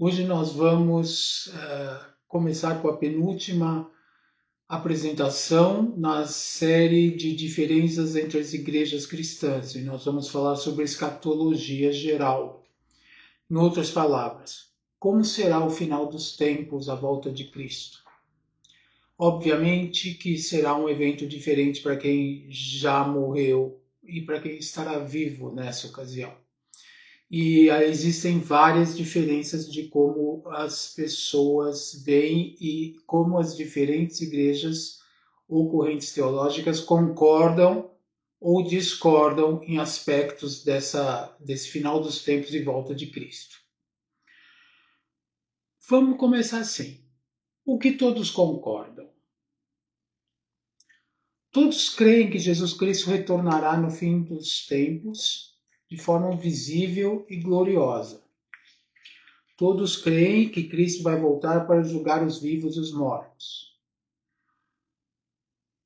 Hoje nós vamos começar com a penúltima apresentação na série de diferenças entre as igrejas cristãs, e nós vamos falar sobre a escatologia geral. Em outras palavras, como será o final dos tempos, a volta de Cristo? Obviamente que será um evento diferente para quem já morreu e para quem estará vivo nessa ocasião. E existem várias diferenças de como as pessoas veem e como as diferentes igrejas ou correntes teológicas concordam ou discordam em aspectos desse final dos tempos e volta de Cristo. Vamos começar assim. O que todos concordam? Todos creem que Jesus Cristo retornará no fim dos tempos de forma visível e gloriosa. Todos creem que Cristo vai voltar para julgar os vivos e os mortos.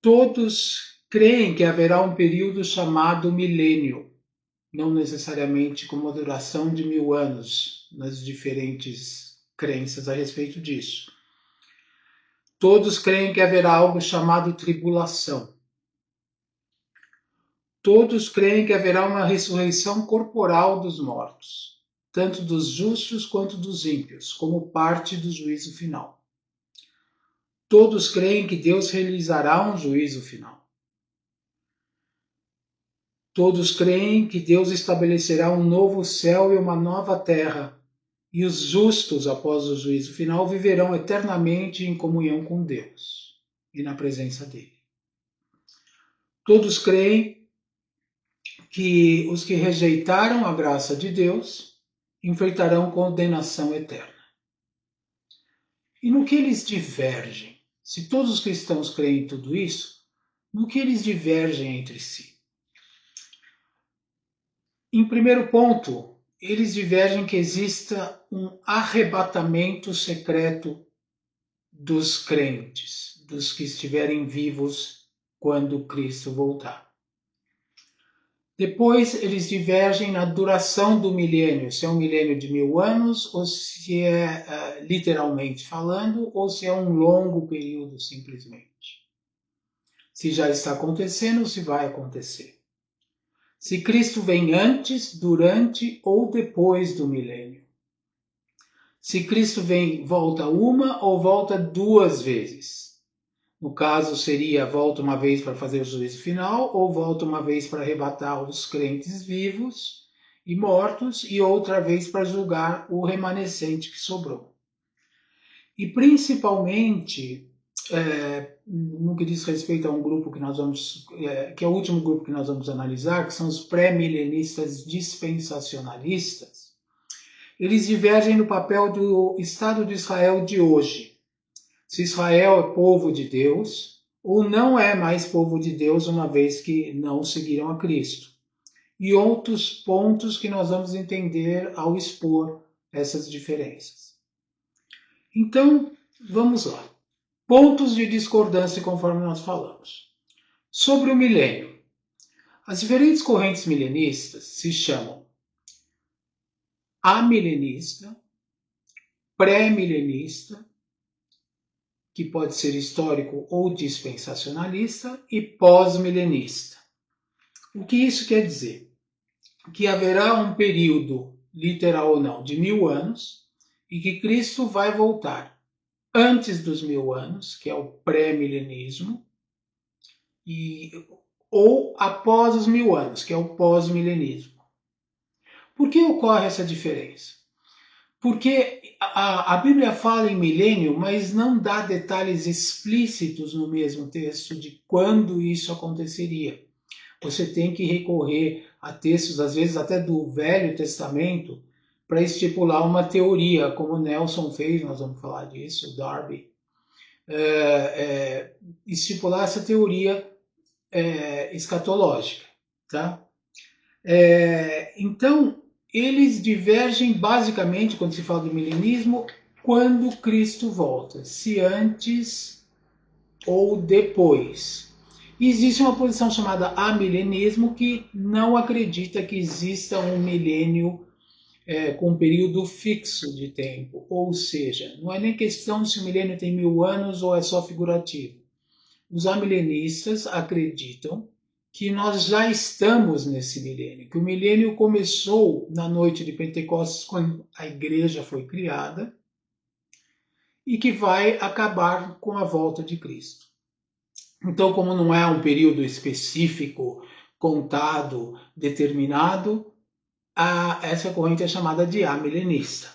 Todos creem que haverá um período chamado milênio, não necessariamente com uma duração de 1000 anos, nas diferentes crenças a respeito disso. Todos creem que haverá algo chamado tribulação. Todos creem que haverá uma ressurreição corporal dos mortos, tanto dos justos quanto dos ímpios, como parte do juízo final. Todos creem que Deus realizará um juízo final. Todos creem que Deus estabelecerá um novo céu e uma nova terra, e os justos, após o juízo final, viverão eternamente em comunhão com Deus e na presença dele. Todos creem que os que rejeitaram a graça de Deus enfrentarão condenação eterna. E no que eles divergem? Se todos os cristãos creem em tudo isso, no que eles divergem entre si? Em primeiro ponto, eles divergem que exista um arrebatamento secreto dos crentes, dos que estiverem vivos quando Cristo voltar. Depois, eles divergem na duração do milênio, se é um milênio de 1000 anos, ou se é, literalmente falando, ou se é um longo período simplesmente. Se já está acontecendo ou se vai acontecer. Se Cristo vem antes, durante ou depois do milênio. Se Cristo volta uma ou volta 2 vezes. No caso, seria volta uma vez para fazer o juízo final, ou volta uma vez para arrebatar os crentes vivos e mortos, e outra vez para julgar o remanescente que sobrou. E principalmente, no que diz respeito a um grupo que nós vamos, que é o último grupo que nós vamos analisar, que são os pré-milenistas dispensacionalistas, eles divergem no papel do Estado de Israel de hoje. Se Israel é povo de Deus ou não é mais povo de Deus, uma vez que não seguiram a Cristo. E outros pontos que nós vamos entender ao expor essas diferenças. Então, vamos lá. Pontos de discordância conforme nós falamos. Sobre o milênio. As diferentes correntes milenistas se chamam amilenista, pré-milenista, que pode ser histórico ou dispensacionalista, e pós-milenista. O que isso quer dizer? Que haverá um período, literal ou não, de 1000 anos, e que Cristo vai voltar antes dos 1000 anos, que é o pré-milenismo, ou após os 1000 anos, que é o pós-milenismo. Por que ocorre essa diferença? Porque a Bíblia fala em milênio, mas não dá detalhes explícitos no mesmo texto de quando isso aconteceria. Você tem que recorrer a textos, às vezes até do Velho Testamento, para estipular uma teoria, como Nelson fez, nós vamos falar disso, Darby, estipular essa teoria escatológica. Tá? Então, eles divergem basicamente, quando se fala do milenismo, quando Cristo volta, se antes ou depois. E existe uma posição chamada amilenismo que não acredita que exista um milênio com um período fixo de tempo, ou seja, não é nem questão se o milênio tem 1000 anos ou é só figurativo. Os amilenistas acreditam que nós já estamos nesse milênio, que o milênio começou na noite de Pentecostes, quando a igreja foi criada, e que vai acabar com a volta de Cristo. Então, como não é um período específico, contado, determinado, essa corrente é chamada de amilenista.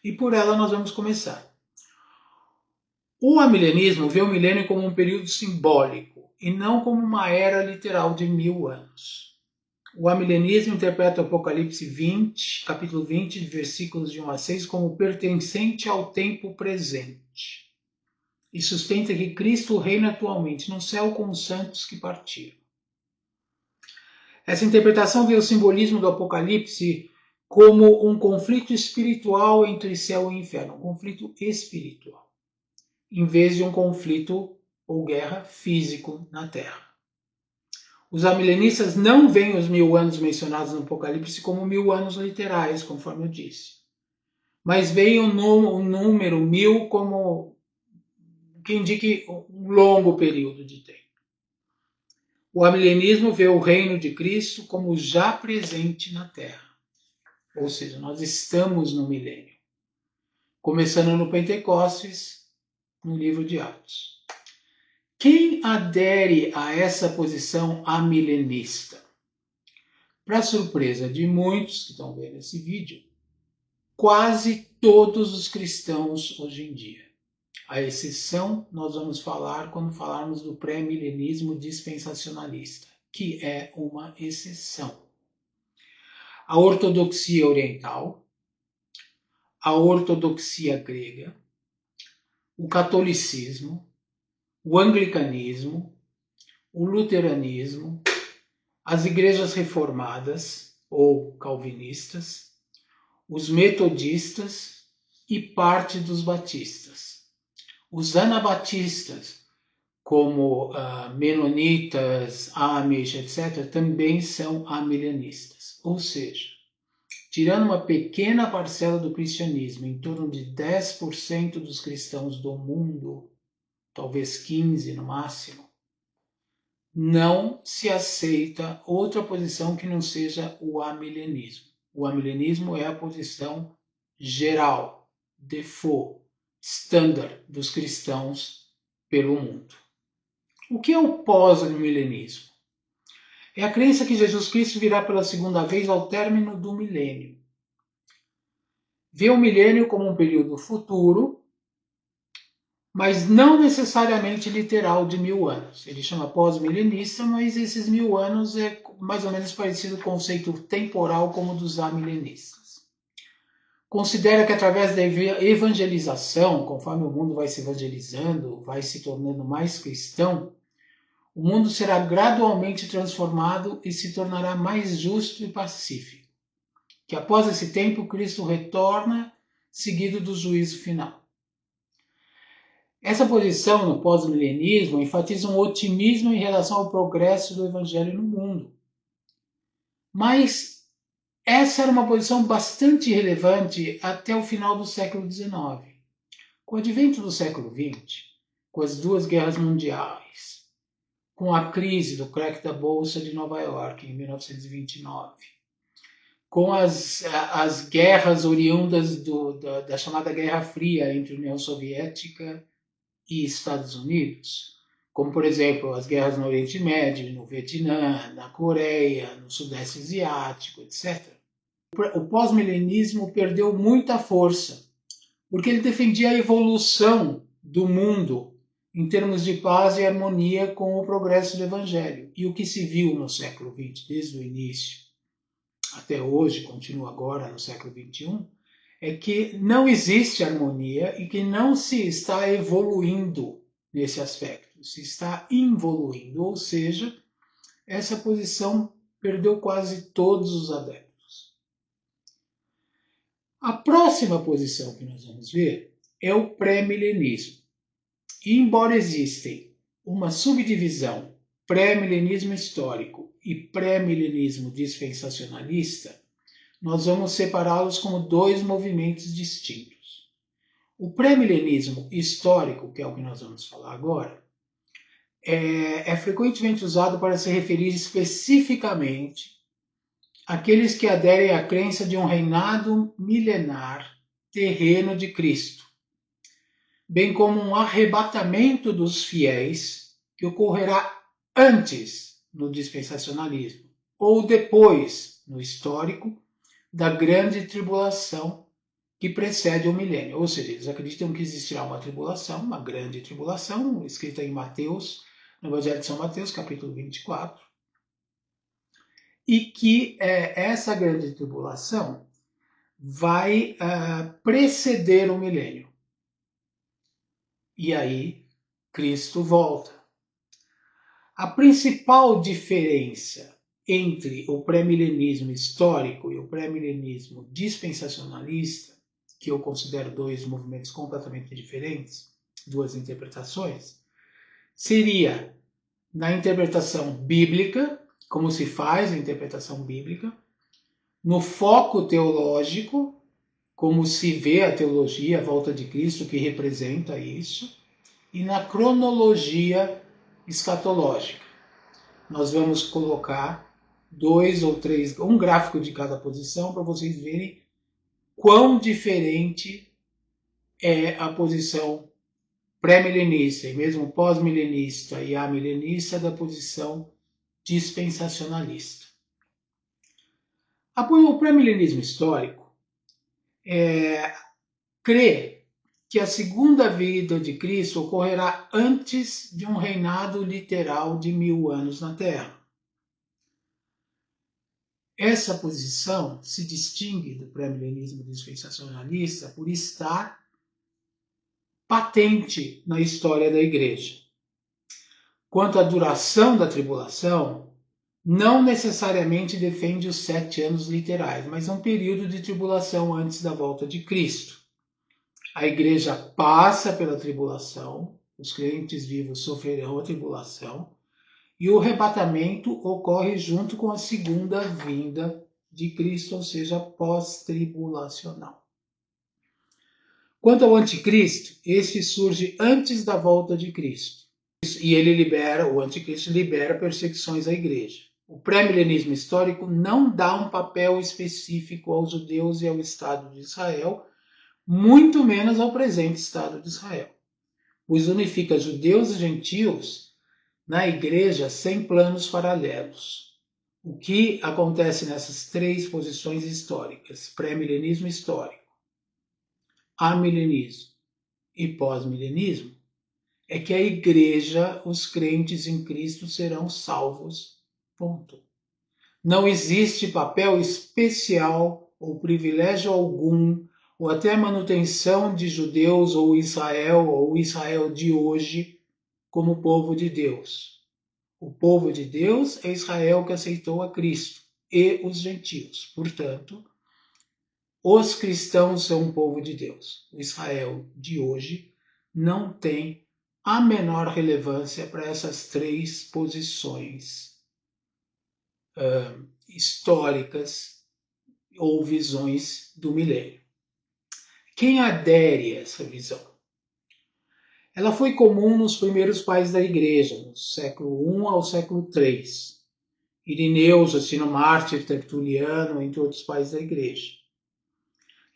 E por ela nós vamos começar. O amilenismo vê o milênio como um período simbólico e não como uma era literal de 1000 anos. O amilenismo interpreta o Apocalipse 20, capítulo 20, versículos de 1 a 6, como pertencente ao tempo presente e sustenta que Cristo reina atualmente no céu com os santos que partiram. Essa interpretação vê o simbolismo do Apocalipse como um conflito espiritual entre céu e inferno, um conflito espiritual, em vez de um conflito ou guerra físico na Terra. Os amilenistas não veem os 1000 anos mencionados no Apocalipse como 1000 anos literais, conforme eu disse, mas veem o número 1000 como que indique um longo período de tempo. O amilenismo vê o reino de Cristo como já presente na Terra, ou seja, nós estamos no milênio, começando no Pentecostes, no livro de Atos. Quem adere a essa posição amilenista? Para surpresa de muitos que estão vendo esse vídeo, quase todos os cristãos hoje em dia. A exceção nós vamos falar quando falarmos do pré-milenismo dispensacionalista, que é uma exceção. A ortodoxia oriental, a ortodoxia grega, o catolicismo, o anglicanismo, o luteranismo, as igrejas reformadas ou calvinistas, os metodistas e parte dos batistas. Os anabatistas, como menonitas, amish, etc., também são amilenistas. Ou seja, tirando uma pequena parcela do cristianismo, em torno de 10% dos cristãos do mundo, talvez 15% no máximo, não se aceita outra posição que não seja o amilenismo. O amilenismo é a posição geral, default, standard dos cristãos pelo mundo. O que é o pós-milenismo? É a crença que Jesus Cristo virá pela segunda vez ao término do milênio. Vê o milênio como um período futuro, mas não necessariamente literal de 1000 anos. Ele chama pós-milenista, mas esses 1000 anos é mais ou menos parecido com o conceito temporal como o dos amilenistas. Considera que através da evangelização, conforme o mundo vai se evangelizando, vai se tornando mais cristão, o mundo será gradualmente transformado e se tornará mais justo e pacífico. Que após esse tempo, Cristo retorna, seguido do juízo final. Essa posição no pós-milenismo enfatiza um otimismo em relação ao progresso do evangelho no mundo. Mas essa era uma posição bastante relevante até o final do século XIX. Com o advento do século XX, com as duas guerras mundiais, com a crise do crack da Bolsa de Nova York em 1929, com as guerras oriundas da chamada Guerra Fria entre União Soviética e Estados Unidos, como, por exemplo, as guerras no Oriente Médio, no Vietnã, na Coreia, no Sudeste Asiático, etc. O pós-milenismo perdeu muita força, porque ele defendia a evolução do mundo em termos de paz e harmonia com o progresso do Evangelho. E o que se viu no século XX, desde o início até hoje, continua agora no século XXI, é que não existe harmonia e que não se está evoluindo nesse aspecto, se está involuindo, ou seja, essa posição perdeu quase todos os adeptos. A próxima posição que nós vamos ver é o pré-milenismo. E embora existem uma subdivisão pré-milenismo histórico e pré-milenismo dispensacionalista, nós vamos separá-los como dois movimentos distintos. O pré-milenismo histórico, que é o que nós vamos falar agora, é frequentemente usado para se referir especificamente àqueles que aderem à crença de um reinado milenar terreno de Cristo, bem como um arrebatamento dos fiéis que ocorrerá antes no dispensacionalismo ou depois no histórico da grande tribulação que precede o milênio. Ou seja, eles acreditam que existirá uma tribulação, uma grande tribulação, escrita em Mateus, no Evangelho de São Mateus, capítulo 24, e que essa grande tribulação vai preceder o milênio. E aí, Cristo volta. A principal diferença entre o pré-milenismo histórico e o pré-milenismo dispensacionalista, que eu considero dois movimentos completamente diferentes, duas interpretações, seria na interpretação bíblica, como se faz a interpretação bíblica, no foco teológico, como se vê a teologia, a volta de Cristo, que representa isso, e na cronologia escatológica. Nós vamos colocar dois ou três, um gráfico de cada posição para vocês verem quão diferente é a posição pré-milenista e mesmo pós-milenista e amilenista da posição dispensacionalista. O pré-milenismo histórico crê que a segunda vinda de Cristo ocorrerá antes de um reinado literal de 1000 anos na Terra. Essa posição se distingue do pré-milenismo dispensacionalista por estar patente na história da Igreja. Quanto à duração da tribulação, não necessariamente defende os 7 anos literais, mas um período de tribulação antes da volta de Cristo. A Igreja passa pela tribulação, os crentes vivos sofrerão a tribulação, e o arrebatamento ocorre junto com a segunda vinda de Cristo, ou seja, pós-tribulacional. Quanto ao anticristo, este surge antes da volta de Cristo. E o anticristo libera perseguições à igreja. O pré-milenismo histórico não dá um papel específico aos judeus e ao Estado de Israel, muito menos ao presente Estado de Israel, pois unifica judeus e gentios na igreja sem planos paralelos. O que acontece nessas três posições históricas, pré-milenismo histórico, amilenismo e pós-milenismo, é que a igreja, os crentes em Cristo serão salvos, ponto. Não existe papel especial ou privilégio algum, ou até manutenção de judeus ou Israel de hoje, como povo de Deus. O povo de Deus é Israel que aceitou a Cristo e os gentios. Portanto, os cristãos são o povo de Deus. O Israel de hoje não tem a menor relevância para essas três posições históricas ou visões do milênio. Quem adere a essa visão? Ela foi comum nos primeiros pais da Igreja, no século I ao século III. Irineu, Justino Mártir, Tertuliano, entre outros pais da Igreja.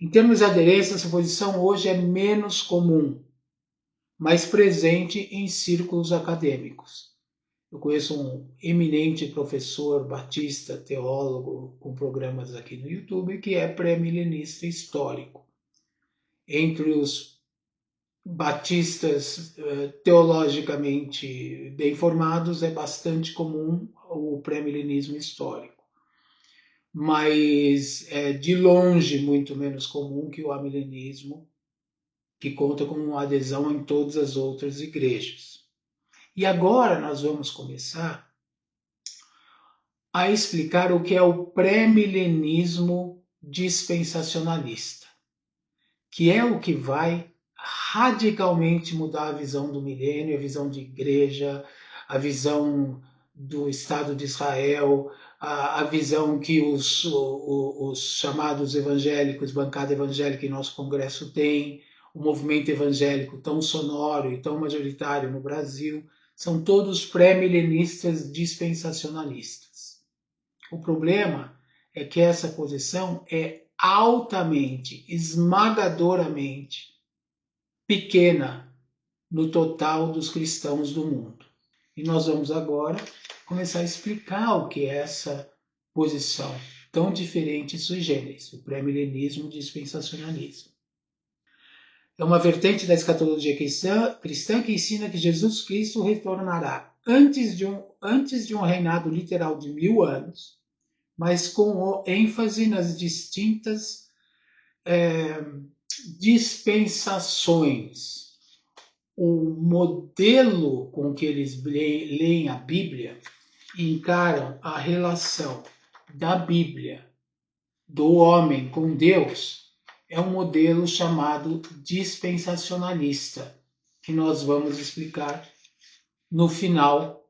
Em termos de aderência, essa posição hoje é menos comum, mas presente em círculos acadêmicos. Eu conheço um eminente professor batista, teólogo, com programas aqui no YouTube, que é pré-milenista histórico. Entre os batistas teologicamente bem formados, é bastante comum o pré-milenismo histórico. Mas é de longe muito menos comum que o amilenismo, que conta com uma adesão em todas as outras igrejas. E agora nós vamos começar a explicar o que é o pré-milenismo dispensacionalista, que é o que vai radicalmente mudar a visão do milênio, a visão de igreja, a visão do Estado de Israel, a visão que os chamados evangélicos, bancada evangélica em nosso Congresso tem, o movimento evangélico tão sonoro e tão majoritário no Brasil, são todos pré-milenistas dispensacionalistas. O problema é que essa posição é altamente, esmagadoramente pequena no total dos cristãos do mundo. E nós vamos agora começar a explicar o que é essa posição tão diferente sui generis, o pré-milenismo dispensacionalismo. É uma vertente da escatologia cristã que ensina que Jesus Cristo retornará antes de um reinado literal de 1000 anos, mas com ênfase nas distintas dispensações. O modelo com que eles leem a Bíblia e encaram a relação da Bíblia, do homem com Deus, é um modelo chamado dispensacionalista, que nós vamos explicar no final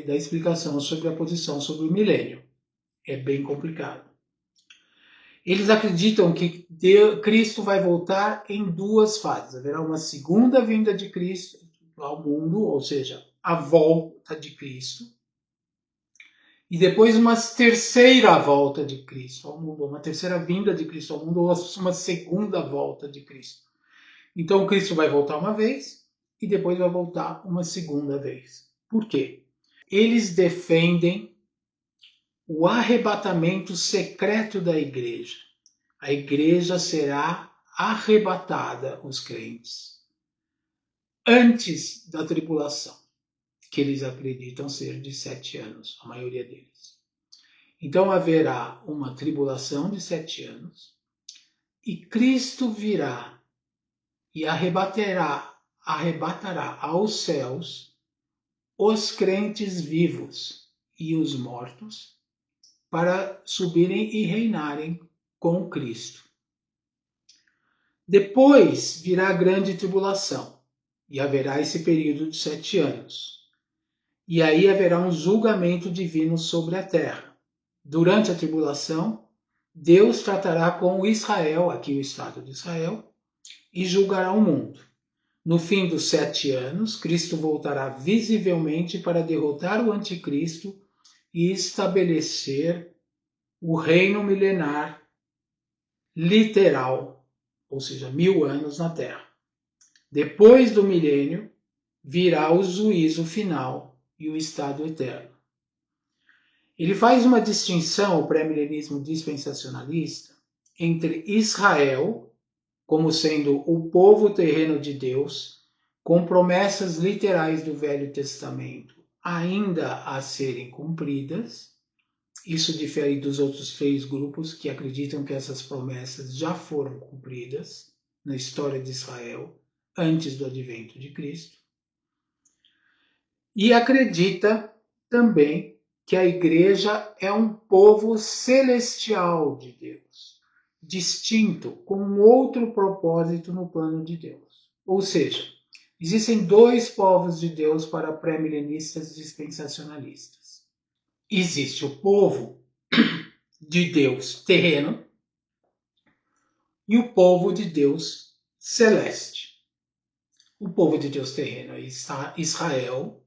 da explicação sobre a posição sobre o milênio. É bem complicado. Eles acreditam que Cristo vai voltar em 2 fases. Haverá uma segunda vinda de Cristo ao mundo, ou seja, a volta de Cristo, e depois uma terceira volta de Cristo ao mundo, uma terceira vinda de Cristo ao mundo, ou uma segunda volta de Cristo. Então Cristo vai voltar uma vez e depois vai voltar uma segunda vez. Por quê? Eles defendem o arrebatamento secreto da igreja. A igreja será arrebatada, os crentes, antes da tribulação, que eles acreditam ser de 7 anos, a maioria deles. Então haverá uma tribulação de 7 anos e Cristo virá e arrebatará aos céus os crentes vivos e os mortos para subirem e reinarem com Cristo. Depois virá a grande tribulação e haverá esse período de 7 anos. E aí haverá um julgamento divino sobre a terra. Durante a tribulação, Deus tratará com Israel, aqui o Estado de Israel, e julgará o mundo. No fim dos 7 anos, Cristo voltará visivelmente para derrotar o anticristo e estabelecer o reino milenar literal, ou seja, 1000 anos na Terra. Depois do milênio, virá o juízo final e o estado eterno. Ele faz uma distinção, o pré-milenismo dispensacionalista, entre Israel, como sendo o povo terreno de Deus, com promessas literais do Velho Testamento ainda a serem cumpridas. Isso difere dos outros 3 grupos que acreditam que essas promessas já foram cumpridas na história de Israel antes do advento de Cristo. E acredita também que a igreja é um povo celestial de Deus, distinto, com um outro propósito no plano de Deus. Ou seja, existem 2 povos de Deus para pré-milenistas dispensacionalistas. Existe o povo de Deus terreno e o povo de Deus celeste. O povo de Deus terreno é Israel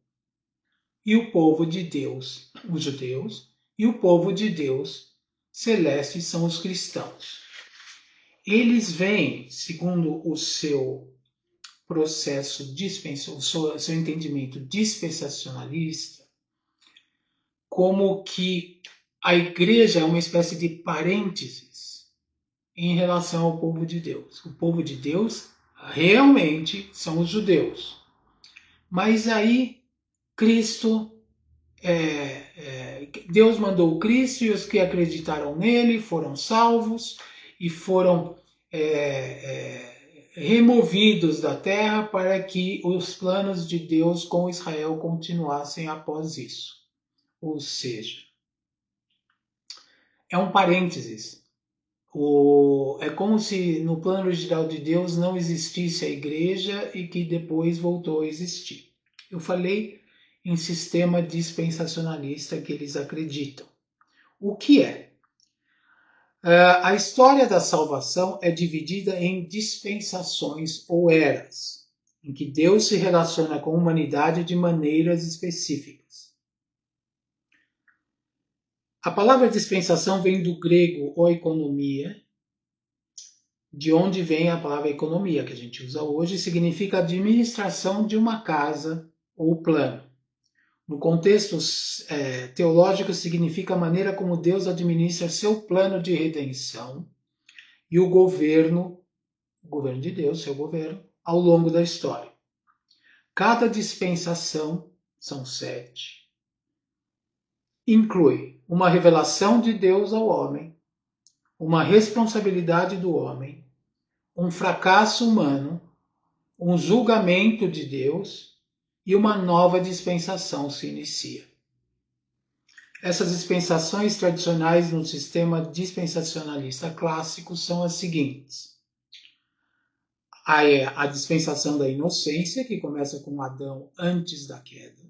e o povo de Deus, os judeus, e o povo de Deus celeste são os cristãos. Eles veem, segundo o seu processo o seu entendimento dispensacionalista, como que a igreja é uma espécie de parênteses em relação ao povo de Deus. O povo de Deus realmente são os judeus. Mas aí Cristo, Deus mandou o Cristo e os que acreditaram nele foram salvos e foram removidos da terra para que os planos de Deus com Israel continuassem após isso. Ou seja, é um parênteses. É como se no plano original de Deus não existisse a igreja e que depois voltou a existir. Eu falei em sistema dispensacionalista que eles acreditam. O que é? A história da salvação é dividida em dispensações ou eras, em que Deus se relaciona com a humanidade de maneiras específicas. A palavra dispensação vem do grego oikonomia, de onde vem a palavra economia, que a gente usa hoje, significa administração de uma casa ou plano. No contexto teológico, significa a maneira como Deus administra seu plano de redenção e o governo de Deus, seu governo, ao longo da história. Cada dispensação, são 7, inclui uma revelação de Deus ao homem, uma responsabilidade do homem, um fracasso humano, um julgamento de Deus e uma nova dispensação se inicia. Essas dispensações tradicionais no sistema dispensacionalista clássico são as seguintes. A dispensação da inocência, que começa com Adão antes da queda.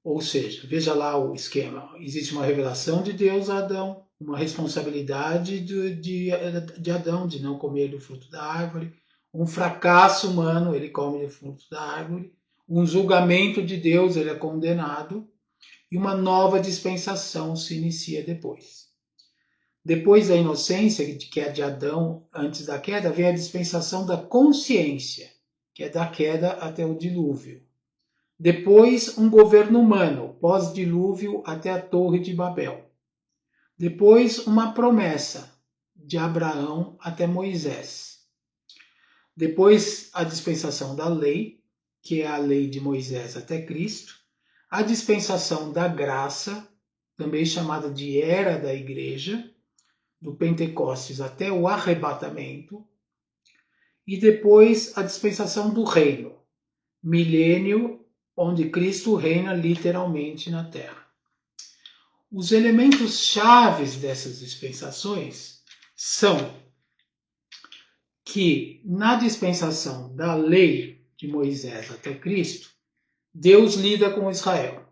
Ou seja, veja lá o esquema. Existe uma revelação de Deus a Adão, uma responsabilidade de Adão de não comer do fruto da árvore, um fracasso humano, ele come do fruto da árvore, um julgamento de Deus, ele é condenado, e uma nova dispensação se inicia depois. Depois da inocência, que é de Adão antes da queda, vem a dispensação da consciência, que é da queda até o dilúvio. Depois, um governo humano, pós-dilúvio até a Torre de Babel. Depois, uma promessa, de Abraão até Moisés. Depois, a dispensação da lei, que é a lei de Moisés até Cristo. A dispensação da graça, também chamada de era da igreja, do Pentecostes até o arrebatamento. E depois, a dispensação do reino, milênio, onde Cristo reina literalmente na terra. Os elementos chaves dessas dispensações são que na dispensação da lei de Moisés até Cristo, Deus lida com Israel.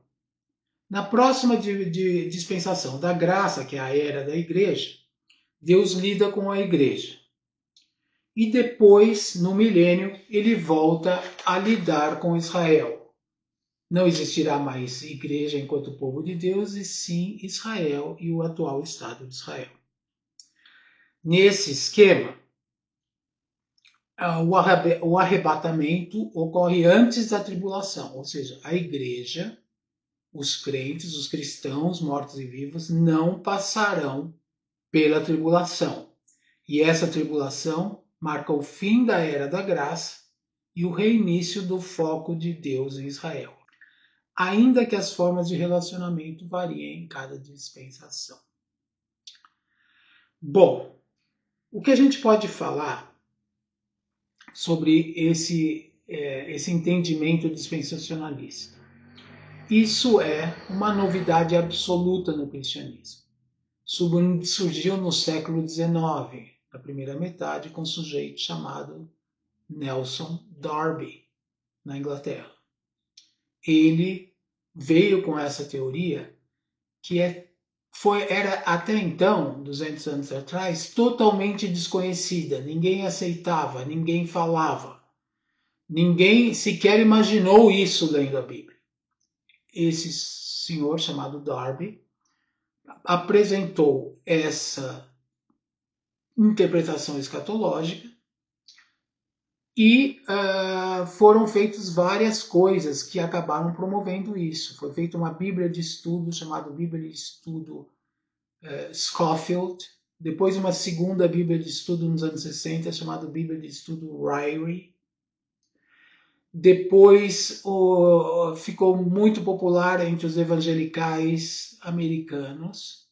Na próxima dispensação da graça, que é a era da igreja, Deus lida com a igreja. E depois, no milênio, ele volta a lidar com Israel. Não existirá mais igreja enquanto povo de Deus, e sim Israel e o atual Estado de Israel. Nesse esquema, o arrebatamento ocorre antes da tribulação, ou seja, a igreja, os crentes, os cristãos, mortos e vivos, não passarão pela tribulação. E essa tribulação marca o fim da era da graça e o reinício do foco de Deus em Israel, ainda que as formas de relacionamento variem em cada dispensação. Bom, o que a gente pode falar sobre esse entendimento dispensacionalista? Isso é uma novidade absoluta no cristianismo. Surgiu no século XIX, na primeira metade, com um sujeito chamado Nelson Darby, na Inglaterra. Ele veio com essa teoria que era até então, 200 anos atrás, totalmente desconhecida. Ninguém aceitava, ninguém falava. Ninguém sequer imaginou isso lendo a Bíblia. Esse senhor chamado Darby apresentou essa interpretação escatológica e foram feitas várias coisas que acabaram promovendo isso. Foi feita uma Bíblia de estudo chamada Bíblia de Estudo Scofield, depois uma segunda Bíblia de estudo nos anos 60 chamada Bíblia de Estudo Ryrie. Depois ficou muito popular entre os evangelicais americanos.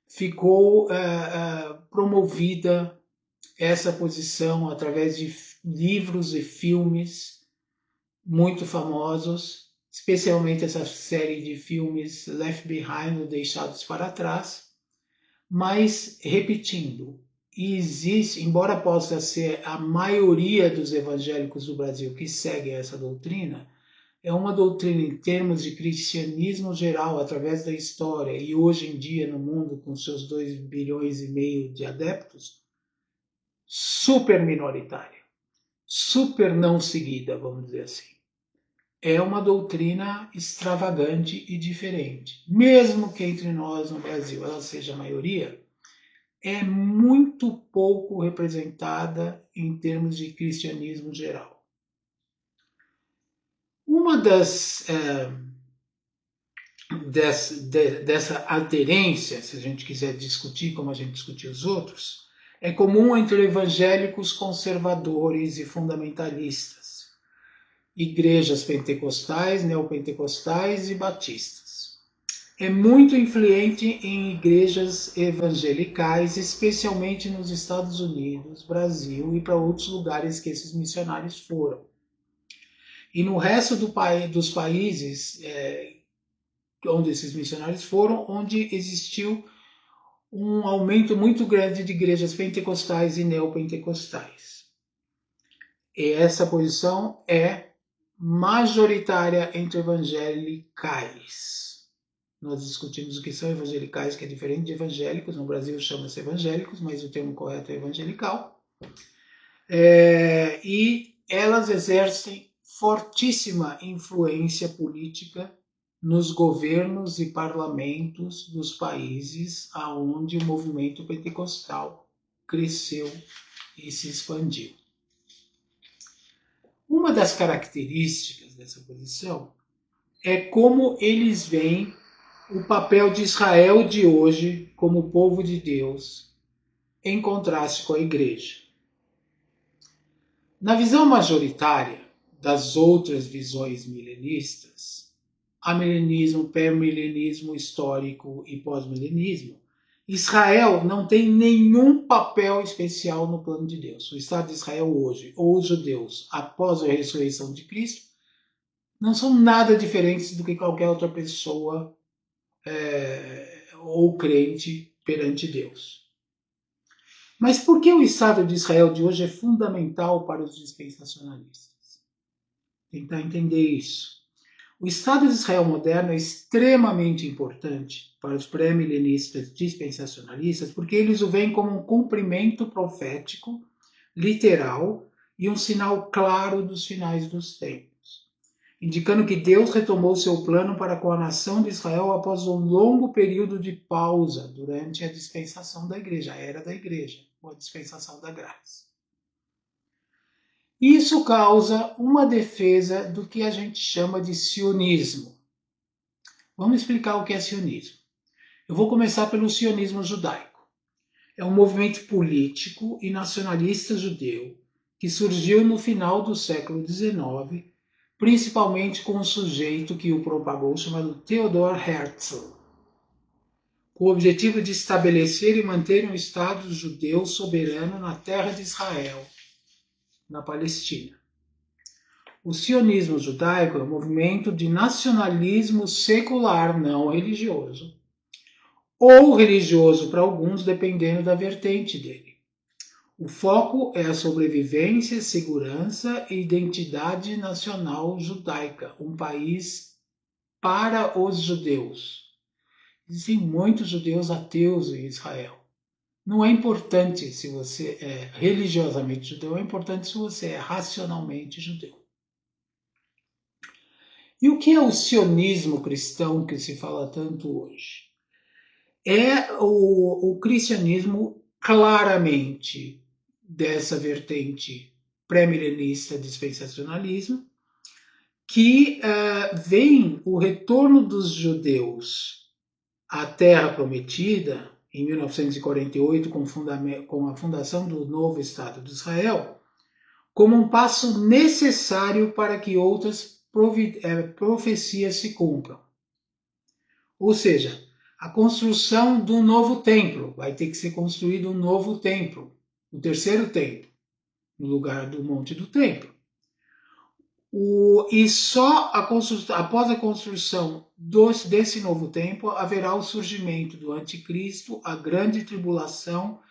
Ficou promovida essa posição através de livros e filmes muito famosos, especialmente essa série de filmes Left Behind, ou Deixados para Trás. Mas, repetindo, existe, embora possa ser a maioria dos evangélicos do Brasil que seguem essa doutrina, é uma doutrina em termos de cristianismo geral, através da história, e hoje em dia no mundo, com seus 2,5 bilhões de adeptos, super minoritária, super não seguida, vamos dizer assim. É uma doutrina extravagante e diferente. Mesmo que entre nós no Brasil ela seja a maioria, é muito pouco representada em termos de cristianismo geral. Uma dessa aderência, se a gente quiser discutir como a gente discutiu os outros, é comum entre evangélicos conservadores e fundamentalistas, igrejas pentecostais, neopentecostais e batistas. É muito influente em igrejas evangelicais, especialmente nos Estados Unidos, Brasil e para outros lugares que esses missionários foram. E no resto dos países onde esses missionários foram, onde existiu um aumento muito grande de igrejas pentecostais e neopentecostais. E essa posição é majoritária entre evangelicais. Nós discutimos o que são evangelicais, que é diferente de evangélicos. No Brasil chama-se evangélicos, mas o termo correto é evangelical. E elas exercem fortíssima influência política nos governos e parlamentos dos países aonde o movimento pentecostal cresceu e se expandiu. Uma das características dessa posição é como eles veem o papel de Israel de hoje como povo de Deus em contraste com a igreja. Na visão majoritária das outras visões milenistas, amilenismo, pré-milenismo histórico e pós-milenismo, Israel não tem nenhum papel especial no plano de Deus. O Estado de Israel hoje, ou os judeus, após a ressurreição de Cristo, não são nada diferentes do que qualquer outra pessoa ou crente perante Deus. Mas por que o Estado de Israel de hoje é fundamental para os dispensacionalistas? Tentar entender isso. O Estado de Israel moderno é extremamente importante para os pré-milenistas dispensacionalistas porque eles o veem como um cumprimento profético, literal e um sinal claro dos finais dos tempos, indicando que Deus retomou seu plano para com a nação de Israel após um longo período de pausa durante a dispensação da igreja, a era da igreja, ou a dispensação da graça. Isso causa uma defesa do que a gente chama de sionismo. Vamos explicar o que é sionismo. Eu vou começar pelo sionismo judaico. É um movimento político e nacionalista judeu que surgiu no final do século XIX, principalmente com um sujeito que o propagou chamado Theodor Herzl, com o objetivo de estabelecer e manter um Estado judeu soberano na terra de Israel, na Palestina. O sionismo judaico é um movimento de nacionalismo secular, não religioso, ou religioso para alguns, dependendo da vertente dele. O foco é a sobrevivência, segurança e identidade nacional judaica, um país para os judeus. Existem muitos judeus ateus em Israel. Não é importante se você é religiosamente judeu, é importante se você é racionalmente judeu. E o que é o sionismo cristão que se fala tanto hoje? É o cristianismo claramente dessa vertente pré-milenista dispensacionalismo, que vem o retorno dos judeus à Terra Prometida, em 1948, com a fundação do novo Estado de Israel, como um passo necessário para que outras profecias se cumpram. Ou seja, a construção de um novo templo. Vai ter que ser construído um novo templo, o terceiro templo, no lugar do Monte do Templo. E só após a construção desse novo templo haverá o surgimento do anticristo, a grande tribulação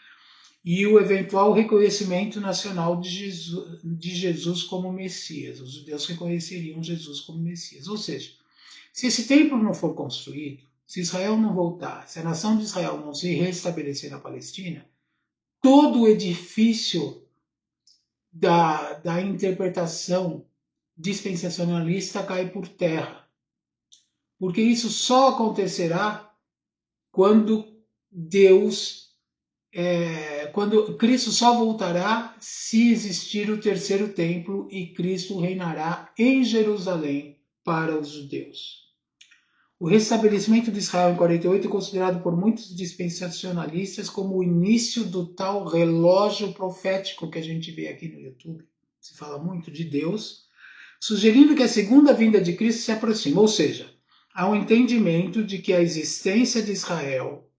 e o eventual reconhecimento nacional de Jesus como Messias. Os judeus reconheceriam Jesus como Messias. Ou seja, se esse templo não for construído, se Israel não voltar, se a nação de Israel não se restabelecer na Palestina, todo o edifício da interpretação dispensacionalista cai por terra. Porque isso só acontecerá quando quando Cristo só voltará se existir o terceiro templo e Cristo reinará em Jerusalém para os judeus. O restabelecimento de Israel em 48 é considerado por muitos dispensacionalistas como o início do tal relógio profético que a gente vê aqui no YouTube. Se fala muito de Deus, sugerindo que a segunda vinda de Cristo se aproxima, ou seja, há um entendimento de que a existência de Israel,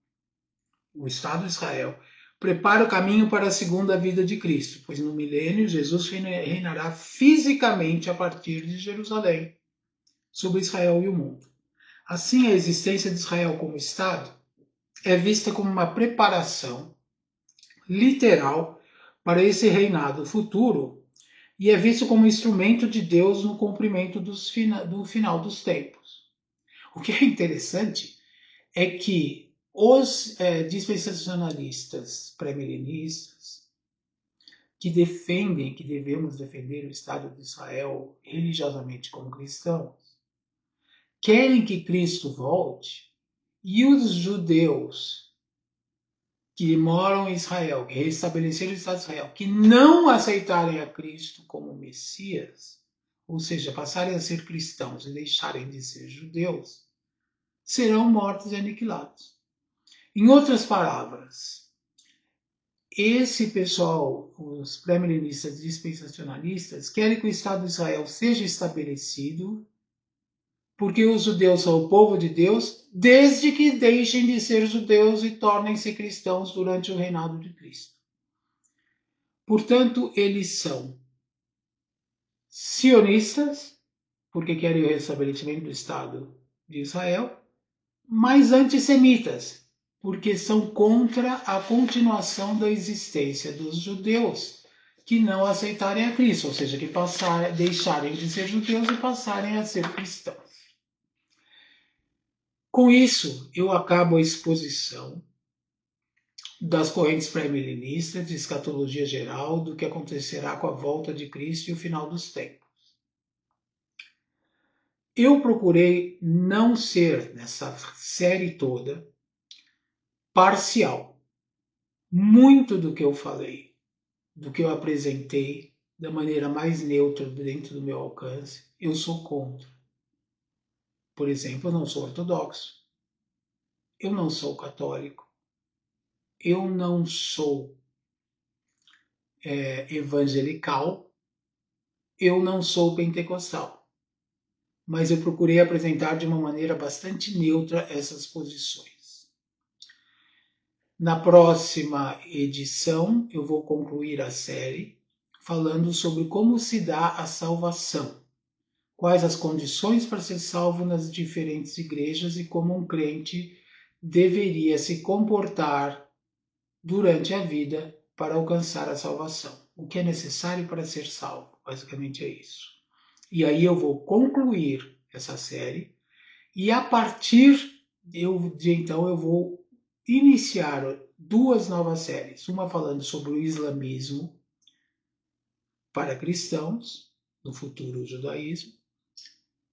o Estado de Israel, prepara o caminho para a segunda vinda de Cristo, pois no milênio Jesus reinará fisicamente a partir de Jerusalém sobre Israel e o mundo. Assim, a existência de Israel como Estado é vista como uma preparação literal para esse reinado futuro e é visto como instrumento de Deus no cumprimento do final dos tempos. O que é interessante é que os dispensacionalistas pré-milenistas que defendem que devemos defender o Estado de Israel religiosamente como cristãos, querem que Cristo volte e os judeus que moram em Israel, que restabeleceram o Estado de Israel, que não aceitarem a Cristo como Messias, ou seja, passarem a ser cristãos e deixarem de ser judeus, serão mortos e aniquilados. Em outras palavras, esse pessoal, os pré-milenistas dispensacionalistas, querem que o Estado de Israel seja estabelecido porque os judeus são o povo de Deus, desde que deixem de ser judeus e tornem-se cristãos durante o reinado de Cristo. Portanto, eles são sionistas, porque querem o restabelecimento do Estado de Israel, mas antissemitas, porque são contra a continuação da existência dos judeus que não aceitarem a Cristo, ou seja, que deixarem de ser judeus e passarem a ser cristãos. Com isso, eu acabo a exposição das correntes pré-milenistas de escatologia geral do que acontecerá com a volta de Cristo e o final dos tempos. Eu procurei não ser, nessa série toda, parcial. Muito do que eu falei, do que eu apresentei, da maneira mais neutra dentro do meu alcance, eu sou contra. Por exemplo, eu não sou ortodoxo. Eu não sou católico. Eu não sou evangelical. Eu não sou pentecostal. Mas eu procurei apresentar de uma maneira bastante neutra essas posições. Na próxima edição, eu vou concluir a série falando sobre como se dá a salvação, quais as condições para ser salvo nas diferentes igrejas e como um crente deveria se comportar durante a vida para alcançar a salvação. O que é necessário para ser salvo, basicamente é isso. E aí eu vou concluir essa série e a partir de então eu vou iniciar duas novas séries, uma falando sobre o islamismo para cristãos, no futuro judaísmo,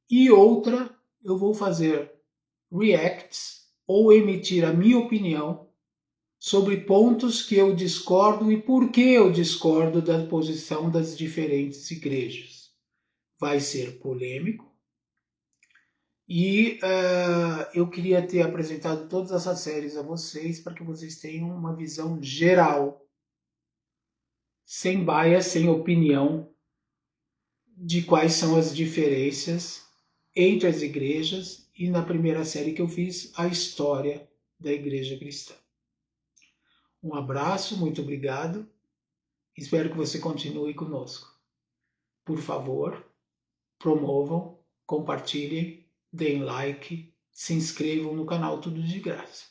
e outra eu vou fazer reacts ou emitir a minha opinião sobre pontos que eu discordo e por que eu discordo da posição das diferentes igrejas. Vai ser polêmico e eu queria ter apresentado todas essas séries a vocês para que vocês tenham uma visão geral, sem bias, sem opinião, de quais são as diferenças entre as igrejas e na primeira série que eu fiz, a história da igreja cristã. Um abraço, muito obrigado. Espero que você continue conosco. Por favor, promovam, compartilhem, deem like, se inscrevam no canal Tudo de Graça.